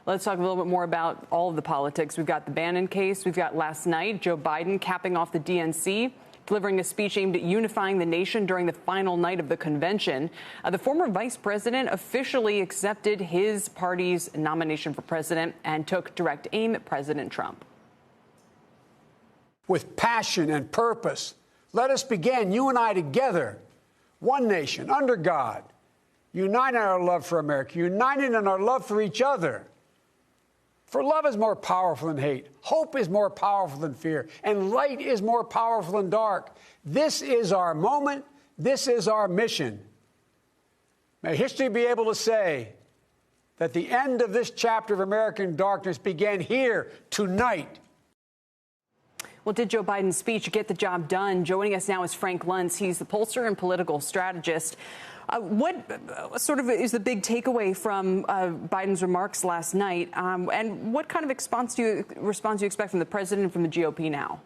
Let's talk a little bit more about all of the politics. We've got the Bannon case. We've got last night, Joe Biden capping off the DNC, delivering a speech aimed at unifying the nation during the final night of the convention. The former vice president officially accepted his party's nomination for president and took direct aim at President Trump. With passion and purpose, let us begin, you and I together, one nation, under God, united in our love for America, united in our love for each other. For love is more powerful than hate. Hope is more powerful than fear. And light is more powerful than dark. This is our moment. This is our mission. May history be able to say that the end of this chapter of American darkness began here tonight. Well, did Joe Biden's speech get the job done? Joining us now is Frank Luntz. He's the pollster and political strategist. What sort of is the big takeaway from Biden's remarks last night? And what kind of response do you expect from the president and from the GOP now?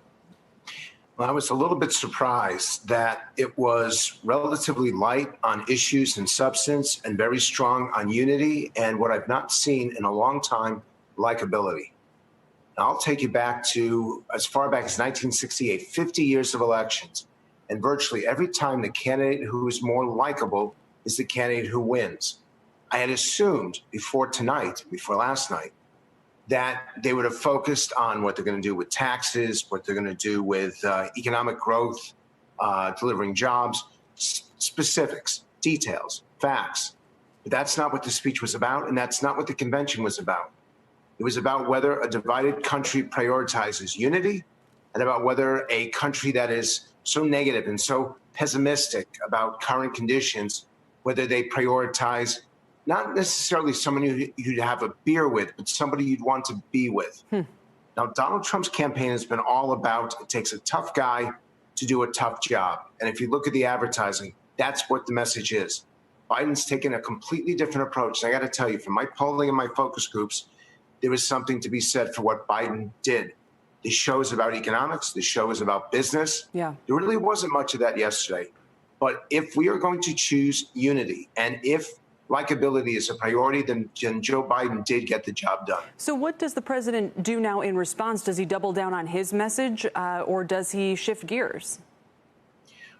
Well, I was a little bit surprised that it was relatively light on issues and substance and very strong on unity and what I've not seen in a long time, likability. Now, I'll take you back to as far back as 1968, 50 years of elections. And virtually every time the candidate who is more likable is the candidate who wins. I had assumed before last night, that they would have focused on what they're going to do with taxes, what they're going to do with economic growth, delivering jobs, specifics, details, facts. But that's not what the speech was about, and that's not what the convention was about. It was about whether a divided country prioritizes unity and about whether a country that is so negative and so pessimistic about current conditions, whether they prioritize not necessarily someone you'd have a beer with, but somebody you'd want to be with. Now, Donald Trump's campaign has been all about it takes a tough guy to do a tough job. And if you look at the advertising, that's what the message is. Biden's taken a completely different approach. And I got to tell you, from my polling and my focus groups, there was something to be said for what Biden did. The show is about economics. The show is about business. Yeah. There really wasn't much of that yesterday. But if we are going to choose unity and if likability is a priority, then Joe Biden did get the job done. So what does the president do now in response? Does he double down on his message or does he shift gears?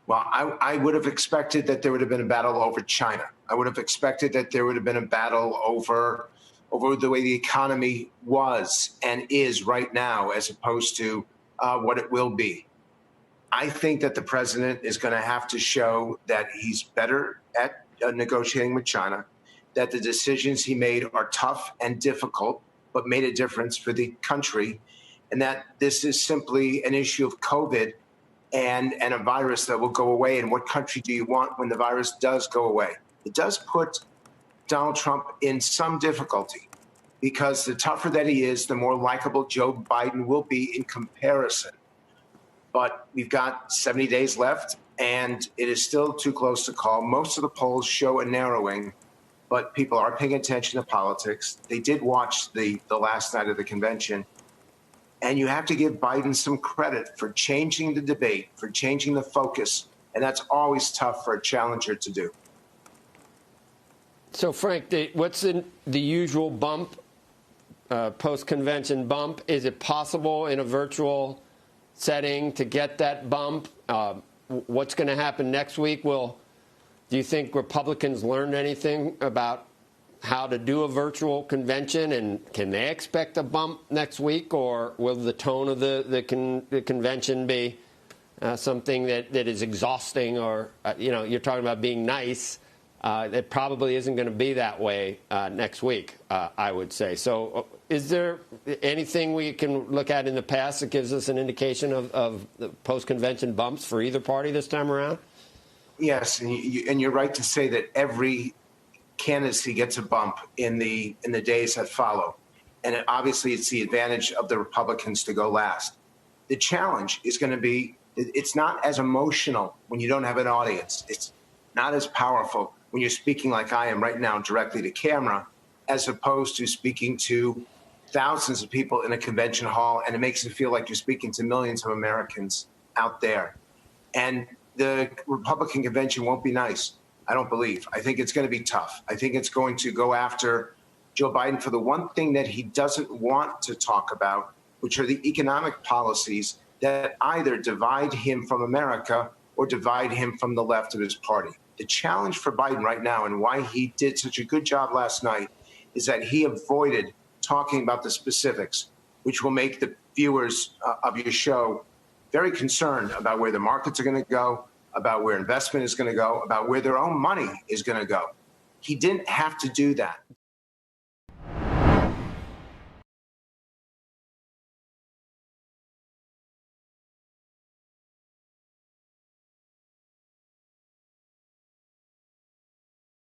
Well, I would have expected that there would have been a battle over China. I would have expected that there would have been a battle over the way the economy was and is right now, as opposed to what it will be. I think that the president is going to have to show that he's better at negotiating with China, that the decisions he made are tough and difficult, but made a difference for the country, and that this is simply an issue of COVID and a virus that will go away. And what country do you want when the virus does go away? It does put Donald Trump in some difficulty, because the tougher that he is, the more likable Joe Biden will be in comparison. But we've got 70 days left, and it is still too close to call. Most of the polls show a narrowing, but people are paying attention to politics. They did watch the last night of the convention. And you have to give Biden some credit for changing the debate, for changing the focus. And that's always tough for a challenger to do. So, Frank, what's the usual bump, post-convention bump? Is it possible in a virtual setting to get that bump? What's going to happen next week? Do you think Republicans learned anything about how to do a virtual convention, and can they expect a bump next week, or will the tone of the convention be something that is exhausting, or you're talking about being nice? It probably isn't going to be that way next week, I would say. So is there anything we can look at in the past that gives us an indication of the post-convention bumps for either party this time around? Yes, and you're right to say that every candidacy gets a bump in the days that follow. And obviously, it's the advantage of the Republicans to go last. The challenge is going to be, it's not as emotional when you don't have an audience. It's not as powerful when you're speaking like I am right now directly to camera, as opposed to speaking to thousands of people in a convention hall, and it makes it feel like you're speaking to millions of Americans out there. And the Republican convention won't be nice, I don't believe. I think it's going to be tough. I think it's going to go after Joe Biden for the one thing that he doesn't want to talk about, which are the economic policies that either divide him from America or divide him from the left of his party. The challenge for Biden right now, and why he did such a good job last night, is that he avoided talking about the specifics, which will make the viewers of your show very concerned about where the markets are going to go, about where investment is going to go, about where their own money is going to go. He didn't have to do that.